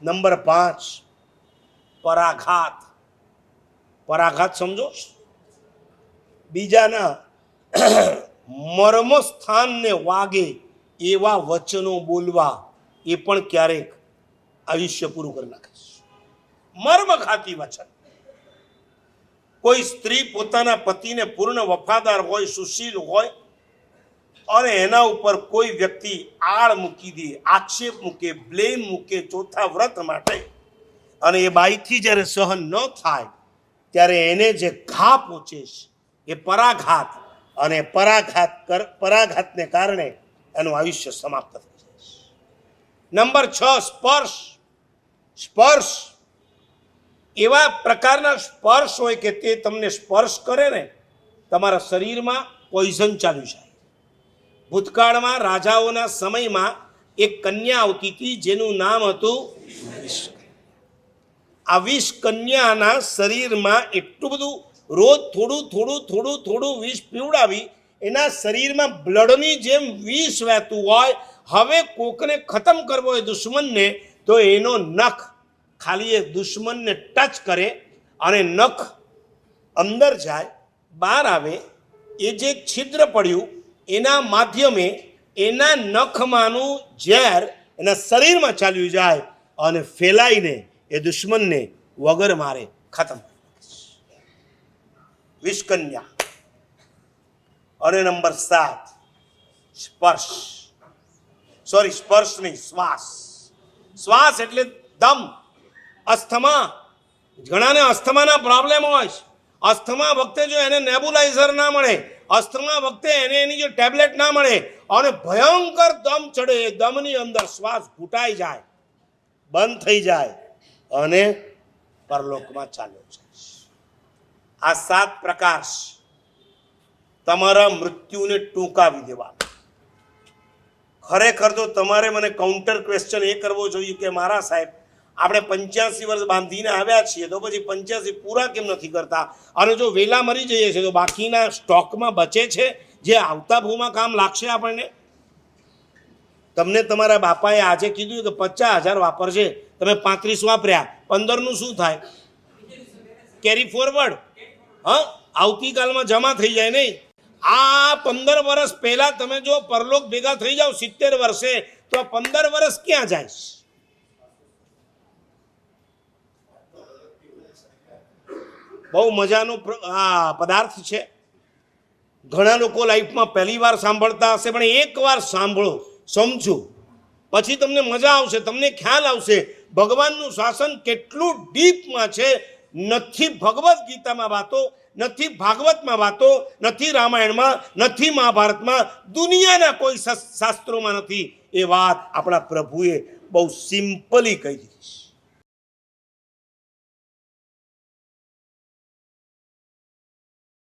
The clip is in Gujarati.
નંબર 5 પરાઘાત. પરાઘાત સમજો? બીજાના મર્મ સ્થાનને વાગે એવા વચનો બોલવા, એ પણ ક્યારેક આયુષ્ય પૂરું કરી નાખે છે. મર્મઘાતી વચન. કોઈ સ્ત્રી પોતાના પતિને પૂર્ણ વફાદાર હોય, સુશીલ હોય, અને એના ઉપર કોઈ વ્યક્તિ આળ મૂકી દે, આક્ષેપ મૂકે, બ્લેમ મૂકે ચોથા વ્રત માટે, અને એ બાઈથી જ્યારે સહન ન થાય ત્યારે એને જે ઘા પહોંચે છે એ પરાઘાત, અને પરાઘાતને કારણે એનું આયુષ્ય સમાપ્ત થઈ જાય છે. નંબર 6 સ્પર્શ. સ્પર્શ એવા પ્રકારના સ્પર્શ હોય કે તે તમને સ્પર્શ કરે ને, તમારા શરીરમાં પોઈઝન ચાલ્યું જાય. ભૂતકાળમાં રાજાઓના સમયમાં એક કન્યા આવતી હતી જેનું નામ હતું વિષ. આ વિષ કન્યાના શરીરમાં એટલું બધું રોજ થોડું થોડું થોડું થોડું વિષ પીવડાવી એના શરીરમાં બ્લડની જેમ વિષ વહેતું હોય. હવે કોકને ખતમ કરવો હોય દુશ્મનને, તો એનો નખ ખાલી એ દુશ્મનને ટચ કરે અને નખ અંદર જાય, બહાર આવે, એ જે છિદ્ર પડ્યું એના માધ્યમે એના નખમાંનું ઝેર એના શરીરમાં ચાલ્યું જાય અને ફેલાઈને એ દુશ્મનને વગર મારે ખતમ. વિષકન્યા. અને નંબર 7 સ્પર્શ. સોરી, સ્પર્શ નહીં, શ્વાસ. શ્વાસ એટલે દમ. અસ્થમા. ઘણાને અસ્થમાના પ્રોબ્લેમ હોય છે. અસ્થમા વખતે જો એને નેબુલાઇઝર ના મળે, અસ્થમા વખતે એને એની જો ટેબ્લેટ ના મળે અને ભયંકર દમ ચડે, દમની અંદર શ્વાસ ઘૂંટાઈ જાય, બંધ થઈ જાય અને પરલોકમાં ચાલ્યો છે. આ 7 પ્રકાર તમારા મૃત્યુને ટૂંકાવી દેવા. ખરેખર તો તમારે મને કાઉન્ટર ક્વેશ્ચન એ કરવો જોઈએ કે મારા સાહેબ, આપણે 85 વર્ષ બાંધીને આવ્યા છીએ, તો પછી 85 પૂરા કેમ નથી કરતા? અને જો વેલા મરી જઈએ છીએ તો બાકીના સ્ટોકમાં બચે છે જે આવતા ભૂમાં કામ લાગશે આપણને. તમને તમારા બાપાએ આજે કીધું કે 50,000 વાપરશે, તમે 35 વાપર્યા, 15નું શું થાય? Carry forward. હા, આવતીકાલમાં જમા થઈ જાય નહીં. આ 15 વર્ષ પહેલા તમે જો પરલોક ભેગા થઈ જાઓ 70 વર્ષે, તો 15 વર્ષ ક્યાં જાય? બહુ મજાનો આ પદાર્થ છે. ઘણા લોકો લાઈફમાં પહેલી વાર સાંભળતા હશે, પણ એકવાર સાંભળો, સમજો, પછી તમને મજા આવશે, તમને ખ્યાલ આવશે ભગવાનનું શાસન કેટલું ડીપમાં છે. નથી ભગવદ્ ગીતામાં વાતો, નથી ભાગવતમાં વાતો, નથી રામાયણમાં, નથી મહાભારતમાં, દુનિયાના કોઈ શાસ્ત્રોમાં નથી. એ વાત આપણા પ્રભુએ બહુ સિમ્પલી કહી દીધી છે.